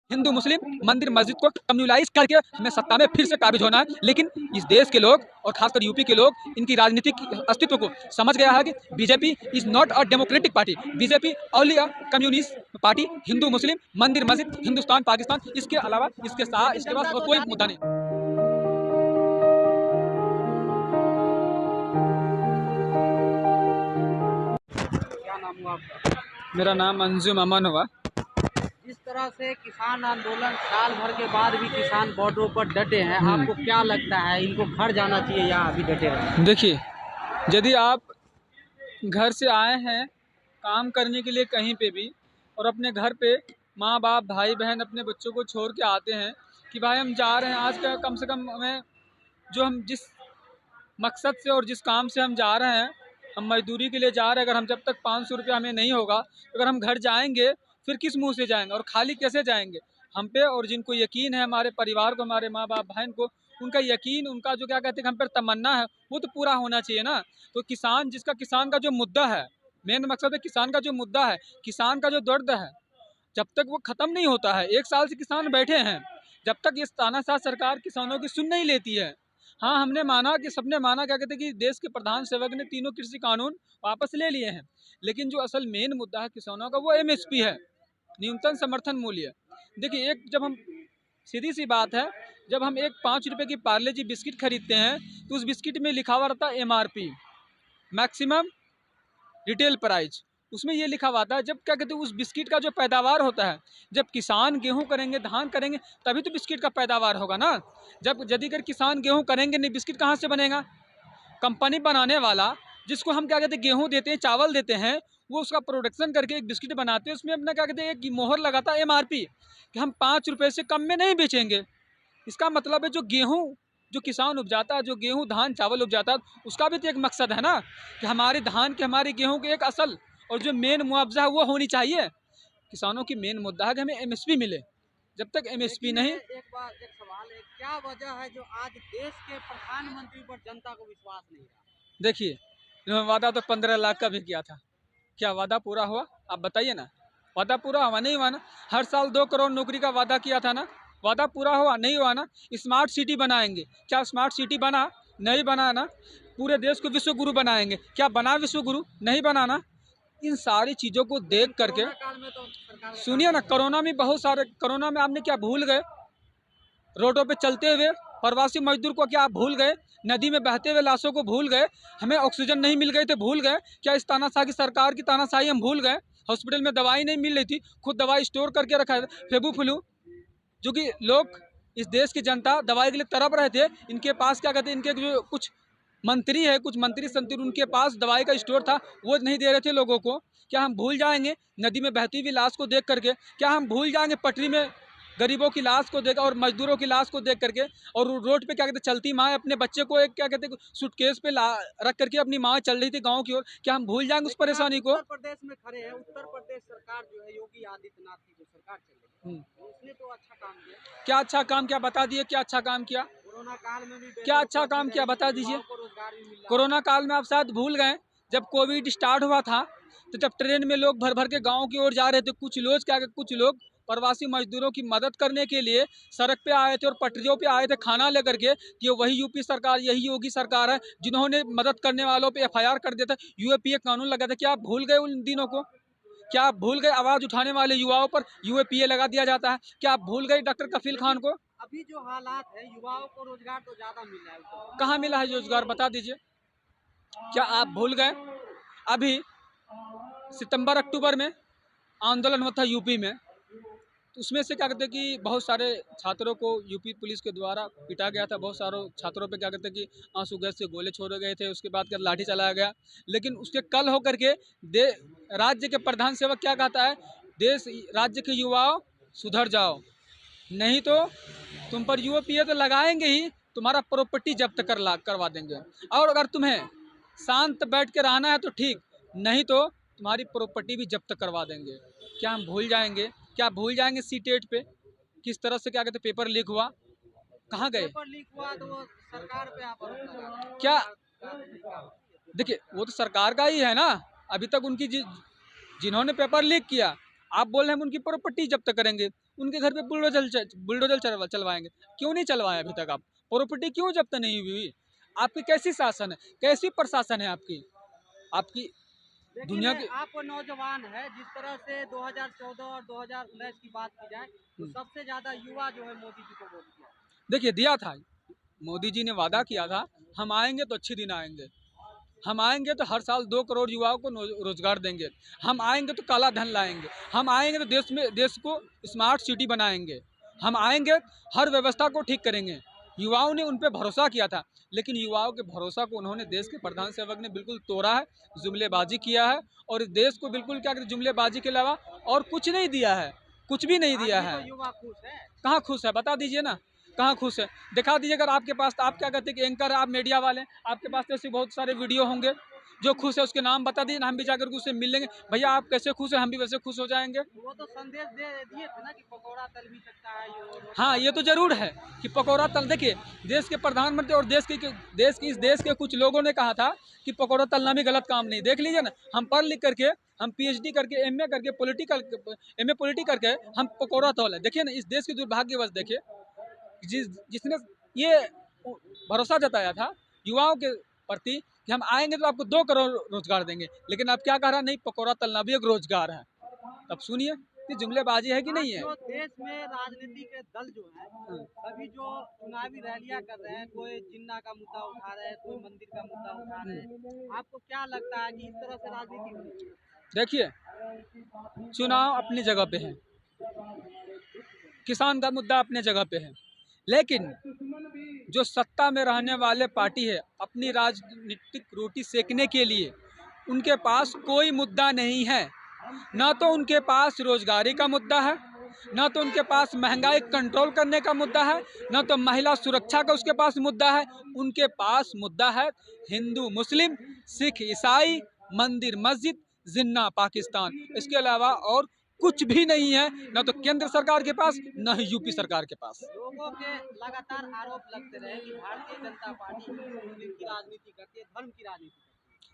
हिंदू मुस्लिम मंदिर मस्जिद को कम्युनलाइज करके हमें सत्ता में फिर से काबिज होना है। लेकिन इस देश के लोग और खासकर यूपी के लोग इनकी राजनीतिक अस्तित्व को समझ गया है कि BJP is not a democratic party, BJP only a communist party. Hindu मुस्लिम मंदिर मस्जिद हिंदुस्तान पाकिस्तान इसके अलावा इसके पास और कोई मुद्दा नहीं। क्या नाम हुआ आपका? मेरा नाम अंजुम अमन हुआ। जिस तरह से किसान आंदोलन साल भर के बाद भी किसान बॉर्डरों पर डटे हैं, आपको क्या लगता है इनको घर जाना चाहिए या अभी डटे रहे? देखिए, यदि आप घर से आए हैं काम करने के लिए कहीं पे भी और अपने घर पे माँ बाप भाई बहन अपने बच्चों को छोड़ के आते हैं कि भाई हम जा रहे हैं आज का कम से कम हमें जो हम जिस मकसद से और जिस काम से हम जा रहे हैं, हम मजदूरी के लिए जा रहे हैं, अगर हम जब तक 500 रुपया हमें नहीं होगा तो अगर हम घर जाएंगे फिर किस मुंह से जाएंगे और खाली कैसे जाएंगे हम पे। और जिनको यकीन है हमारे परिवार को, हमारे माँ बाप बहन को, उनका यकीन, उनका जो क्या कहते हैं हम पर तमन्ना है वो तो पूरा होना चाहिए ना। तो किसान किसान का जो मुद्दा है, मेन मकसद है किसान का जो मुद्दा है, किसान का जो दर्द है, जब तक वो खत्म नहीं होता है, 1 साल से किसान बैठे हैं, जब तक ये तानाशाह सरकार किसानों की सुन नहीं लेती है। हाँ, हमने माना कि सबने माना क्या कहते हैं कि देश के प्रधान सेवक ने तीनों कृषि कानून वापस ले लिए हैं, लेकिन जो असल मेन मुद्दा है किसानों का वो एमएसपी है, न्यूनतम समर्थन मूल्य। देखिए, एक जब हम सीधी सी बात है, जब हम एक 5 रुपए की पार्ले जी बिस्किट खरीदते हैं तो उस बिस्किट में लिखा हुआ रहता है एमआरपी, मैक्सिमम रिटेल प्राइस। उसमें ये लिखा हुआ था, जब क्या कहते हैं उस बिस्किट का जो पैदावार होता है, जब किसान गेहूं करेंगे धान करेंगे तभी तो बिस्किट का पैदावार होगा ना। जब यदि अगर किसान गेहूं करेंगे नहीं, बिस्किट कहाँ से बनेगा? कंपनी बनाने वाला जिसको हम क्या कहते हैं गेहूं देते हैं, चावल देते हैं, वो उसका प्रोडक्शन करके एक बिस्किट बनाते हैं, उसमें अपना क्या कहते हैं एक मोहर लगाता है एमआरपी कि हम 5 रुपए से कम में नहीं बेचेंगे। इसका मतलब है जो गेहूं जो किसान उपजाता है, जो गेहूं धान चावल उपजाता है, उसका भी तो एक मकसद है ना कि हमारे धान के हमारे गेहूं के एक असल और जो मेन मुआवजा है वो होनी चाहिए। किसानों की मेन मुद्दा है कि हमें एमएसपी मिले। जब तक एमएसपी नहीं। एक सवाल है, क्या वजह है जो आज देश के प्रधानमंत्री पर जनता को विश्वास नहीं रहा? देखिए, इन्होंने वादा तो 15 लाख का भी किया था, क्या वादा पूरा हुआ? आप बताइए ना। वादा पूरा हुआ? नहीं हुआ ना। हर साल 2 करोड़ नौकरी का वादा किया था ना, वादा पूरा हुआ? नहीं हुआ ना। स्मार्ट सिटी बनाएंगे, क्या स्मार्ट सिटी बना? नहीं बना ना। पूरे देश को विश्व गुरु बनाएंगे, क्या बना विश्व गुरु? नहीं बनाना। इन सारी चीज़ों को देख करके कोरोना काल में तो सरकार ने सुनिए ना, कोरोना में बहुत सारे, कोरोना में आपने क्या भूल गए? रोडों पे चलते हुए प्रवासी मजदूर को क्या आप भूल गए? नदी में बहते हुए लाशों को भूल गए? हमें ऑक्सीजन नहीं मिल गई थे, भूल गए? क्या इस तानाशाह की सरकार की तानाशाही हम भूल गए? हॉस्पिटल में दवाई नहीं मिल रही थी, खुद दवाई स्टोर करके रखा है, फेबू फ्लू, जो कि लोग, इस देश की जनता दवाई के लिए तड़प रहे थे। इनके पास क्या कहते हैं, इनके जो कुछ मंत्री है, कुछ मंत्री संतरी, उनके पास दवाई का स्टोर था, वो नहीं दे रहे थे लोगों को। क्या हम भूल जाएंगे नदी में बहती हुई लाश को देख करके? क्या हम भूल जाएंगे पटरी में गरीबों की लाश को देख और मजदूरों की लाश को देख करके? और रोड पे क्या कहते हैं चलती माँ अपने बच्चे को एक क्या कहते हैं सूटकेस पे ला रख करके अपनी माँ चल रही थी गाँव की ओर, क्या हम भूल जाएंगे उस लेकिन आप परेशानी को? उत्तर प्रदेश में खड़े हैं, उत्तर प्रदेश सरकार जो है योगी आदित्यनाथ की जो सरकार चल रही है, उसने तो अच्छा काम किया। क्या अच्छा काम क्या? बता दिए क्या अच्छा काम किया? कोरोना काल में भी क्या अच्छा काम किया? बता दीजिए। युवाओं को रोजगार भी मिल रहा है। कोरोना काल में आप शायद भूल गए, जब कोविड स्टार्ट हुआ था तो जब ट्रेन में लोग भर भर के गांव की ओर जा रहे थे, कुछ लोग प्रवासी मजदूरों की मदद करने के लिए सड़क पे आए थे और पटरियों पे आए थे खाना लेकर के कि वही यूपी सरकार, यही योगी सरकार है जिन्होंने मदद करने वालों पे एफआईआर कर दिया था, यूएपीए कानून लगा था। क्या आप भूल गए उन दिनों को? क्या आप भूल गए आवाज़ उठाने वाले युवाओं पर यूएपीए लगा दिया जाता है? क्या आप भूल गए डॉक्टर कफील खान को? अभी जो हालात है, युवाओं को रोजगार तो ज्यादा मिल रहा है कहाँ मिला है रोजगार? बता दीजिए। क्या आप भूल गए? अभी सितंबर अक्टूबर में आंदोलन हुआ था यूपी में, तो उसमें से क्या कहते हैं कि बहुत सारे छात्रों को यूपी पुलिस के द्वारा पिटा गया था, बहुत सारों छात्रों पे क्या कहते हैं कि आंसू गैस से गोले छोड़े गए थे, उसके बाद क्या लाठी चलाया गया। लेकिन उसके कल होकर के दे राज्य के प्रधान सेवक क्या कहता है, देश राज्य के युवाओं सुधर जाओ, नहीं तो तुम पर यूपीए तो लगाएंगे ही, तुम्हारा प्रॉपर्टी जब्त करवा देंगे। और अगर तुम्हें शांत बैठ के रहना है तो ठीक, नहीं तो तुम्हारी प्रॉपर्टी भी जब्त करवा देंगे। क्या हम भूल जाएंगे? क्या भूल जाएंगे सीटेट पे किस तरह से क्या कहते पेपर लीक हुआ? कहाँ गए? पेपर लीक हुआ तो वो सरकार पे आप आरोप लगा रहे हैं। क्या? सरकार देखिए, वो तो सरकार का ही है ना। अभी तक उनकी जिन्होंने पेपर लीक किया, आप बोल रहे हैं हम उनकी प्रॉपर्टी जब्त करेंगे। उनके घर पे बुलडोजर चलवाएंगे। क्यों नहीं चलवाए अभी तक? आप प्रॉपर्टी क्यों जब्त नहीं हुई? आपकी कैसी शासन है, कैसी प्रशासन है आपकी? आपकी लेकिन दुनिया की आप नौजवान है, जिस तरह से 2014 और 2019 की बात की जाए तो सबसे ज्यादा युवा जो है मोदी जी को वोट किया। देखिए दिया था, मोदी जी ने वादा किया था, हम आएंगे तो अच्छे दिन आएंगे, हम आएंगे तो हर साल 2 करोड़ युवाओं को रोजगार देंगे, हम आएंगे तो काला धन लाएंगे, हम आएंगे तो देश को स्मार्ट सिटी बनाएंगे, हम आएंगे हर व्यवस्था को ठीक करेंगे। युवाओं ने उन पर भरोसा किया था, लेकिन युवाओं के भरोसा को उन्होंने देश के प्रधान सेवक ने बिल्कुल तोड़ा है, जुमलेबाजी किया है और इस देश को बिल्कुल क्या जुमलेबाजी के अलावा और कुछ नहीं दिया है, कुछ भी नहीं आज दिया भी है। तो युवा खुश है। कहाँ खुश है बता दीजिए ना, कहाँ खुश है? दिखा दीजिए। अगर आपके पास, आप क्या कहते हैं कि एंकर है, आप मीडिया वाले, आपके पास तो ऐसे बहुत सारे वीडियो होंगे, जो खुश है उसके नाम बता दीजिए ना, हम भी जाकर उससे मिल लेंगे। भैया आप कैसे खुश है, हम भी वैसे खुश हो जाएंगे। वो तो संदेश दे दिए थे ना कि पकौड़ा तल भी सकता है ये वो हाँ ये तो जरूर है कि पकौड़ा तल, देखिए देश के प्रधानमंत्री और इस देश के कुछ लोगों ने कहा था कि पकौड़ा तलना भी गलत काम नहीं। देख लीजिए ना, हम पढ़ लिख करके, हम PhD करके, MA करके, MA पॉलिटी करके हम पकौड़ा तोल। देखिए ना, इस देश की दुर्भाग्यवश देखिए, जिसने ये भरोसा जताया था युवाओं के प्रति कि हम आएंगे तो आपको 2 करोड़ रोजगार देंगे, लेकिन आप क्या कह रहा है, नहीं पकौड़ा तलना भी एक रोजगार है। तब सुनिए कि जुमलेबाजी है कि नहीं है। जो देश में राजनीति के दल जो है सभी जो चुनावी रैलियां कर रहे हैं, कोई जिन्ना का मुद्दा उठा रहे हैं, कोई मंदिर का मुद्दा उठा रहे हैं, आपको क्या लगता है कि इस तरह से राजनीति होनी चाहिए? देखिए चुनाव अपनी जगह पे है, किसान का मुद्दा अपने जगह पे है, लेकिन जो सत्ता में रहने वाले पार्टी है, अपनी राजनीतिक रोटी सेकने के लिए उनके पास कोई मुद्दा नहीं है। ना तो उनके पास रोजगारी का मुद्दा है, ना तो उनके पास महंगाई कंट्रोल करने का मुद्दा है, ना तो महिला सुरक्षा का उसके पास मुद्दा है। उनके पास मुद्दा है हिंदू मुस्लिम, सिख ईसाई, मंदिर मस्जिद, जिन्ना पाकिस्तान। इसके अलावा और कुछ भी नहीं है, ना तो केंद्र सरकार के पास, ना ही यूपी सरकार के पास। लोगों के लगातार आरोप लगते रहे कि भारतीय जनता पार्टी हिंदू मुस्लिम की राजनीति करती है, धर्म की राजनीति करती है।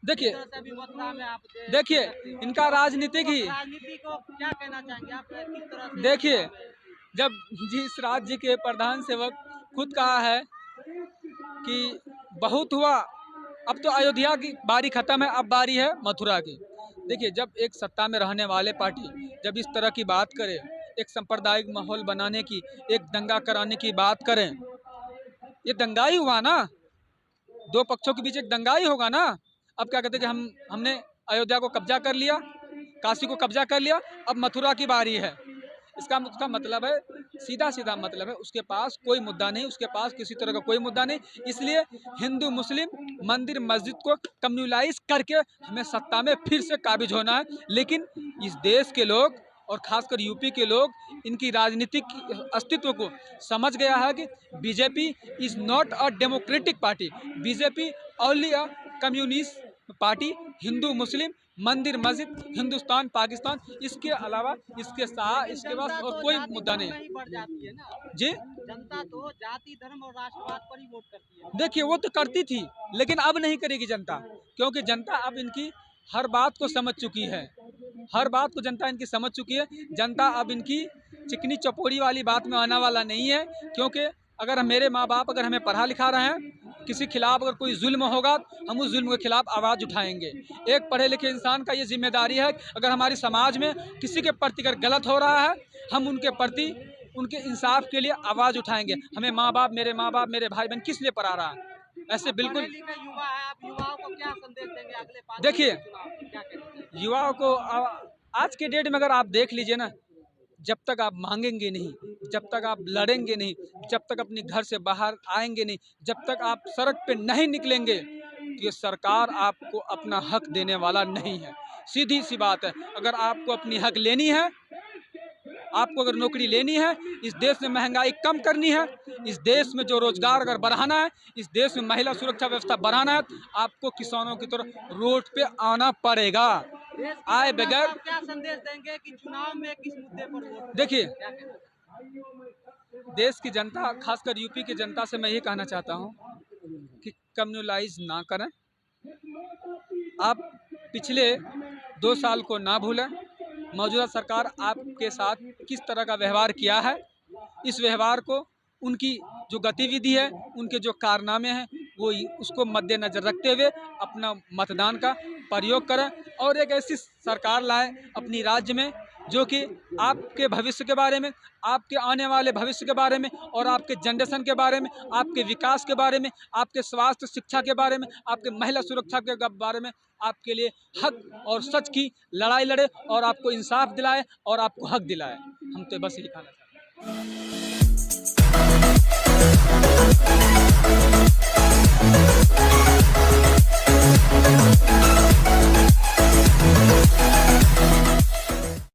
देखिए इस तरह से अभी मथुरा में आप देखिए सकते हैं। इनका राजनीतिक ही, राजनीति को क्या कहना चाहेंगे आप, किस तरह से देखिए मथुरा में जब जिस राज्य के प्रधान सेवक खुद कहा है कि बहुत हुआ, अब तो अयोध्या की बारी खत्म है, अब बारी है मथुरा की। देखिए जब एक सत्ता में रहने वाले पार्टी जब इस तरह की बात करे, एक सांप्रदायिक माहौल बनाने की, एक दंगा कराने की बात करें, ये दंगा ही हुआ ना, दो पक्षों के बीच एक दंगा ही होगा ना। अब क्या कहते हैं कि हमने अयोध्या को कब्जा कर लिया, काशी को कब्जा कर लिया, अब मथुरा की बारी है। उसका मतलब है, सीधा सीधा मतलब है, उसके पास कोई मुद्दा नहीं, उसके पास किसी तरह का कोई मुद्दा नहीं। इसलिए हिंदू मुस्लिम मंदिर मस्जिद को कम्युनलाइज करके हमें सत्ता में फिर से काबिज होना है। लेकिन इस देश के लोग और खासकर यूपी के लोग इनकी राजनीतिक अस्तित्व को समझ गया है कि BJP is not a democratic party, BJP only a communist party. Hindu मुस्लिम मंदिर मस्जिद, हिंदुस्तान पाकिस्तान, इसके अलावा इसके पास जनता और तो कोई जाति मुद्दा धर्म नहीं में ही बढ़ जाती है ना। है जी। जनता तो जाति धर्म और राष्ट्रवाद पर ही वोट करती है। देखिए वो तो करती थी, लेकिन अब नहीं करेगी जनता, क्योंकि जनता अब इनकी हर बात को समझ चुकी है, हर बात को जनता इनकी समझ चुकी है। जनता अब इनकी चिकनी चपोरी वाली बात में आने वाला नहीं है, क्योंकि अगर मेरे माँ बाप अगर हमें पढ़ा लिखा रहे हैं, किसी खिलाफ अगर कोई जुल्म होगा, हम उस जुल्म के खिलाफ आवाज़ उठाएंगे। एक पढ़े लिखे इंसान का ये जिम्मेदारी है, अगर हमारी समाज में किसी के प्रति अगर गलत हो रहा है, हम उनके प्रति उनके इंसाफ के लिए आवाज़ उठाएंगे। हमें माँ बाप, मेरे भाई बहन किस लिए पढ़ा रहा है, ऐसे बिल्कुल। पढ़े लिखे युवा है, आप युवाओं को क्या संदेश देंगे अगले 5 देखिए वर्ष के चुनाव में, क्या करेंगे? युवाओं को आज के डेट में अगर आप देख लीजिए ना, जब तक आप मांगेंगे नहीं, जब तक आप लड़ेंगे नहीं, जब तक अपने घर से बाहर आएंगे नहीं, जब तक आप सड़क पे नहीं निकलेंगे, तो ये सरकार आपको अपना हक देने वाला नहीं है। सीधी सी बात है, अगर आपको अपनी हक लेनी है, आपको अगर नौकरी लेनी है, इस देश में महंगाई कम करनी है, इस देश में जो रोजगार अगर बढ़ाना है, इस देश में महिला सुरक्षा व्यवस्था बढ़ाना है, आपको किसानों की तरह रोड पे आना पड़ेगा। देश की आए जनता को बगैर, आप क्या संदेश देंगे कि चुनाव में किस मुद्दे पर वोट देखिए क्या करेंगे? देश की जनता, खासकर यूपी की जनता से मैं ये कहना चाहता हूँ कि कम्युनलाइज ना करें। आप पिछले 2 साल को ना भूलें, मौजूदा सरकार आपके साथ किस तरह का व्यवहार किया है, इस व्यवहार को, उनकी जो गतिविधि है, उनके जो कारनामे हैं, वो उसको मद्देनज़र रखते हुए अपना मतदान का प्रयोग करें और एक ऐसी सरकार लाएं अपनी राज्य में जो कि आपके भविष्य के बारे में, आपके आने वाले भविष्य के बारे में और आपके जनरेशन के बारे में, आपके विकास के बारे में, आपके स्वास्थ्य शिक्षा के बारे में, आपके महिला सुरक्षा के बारे में, आपके लिए हक और सच की लड़ाई लड़े और आपको इंसाफ दिलाए और आपको हक दिलाए। हम तो बस यही कहना चाहते हैं।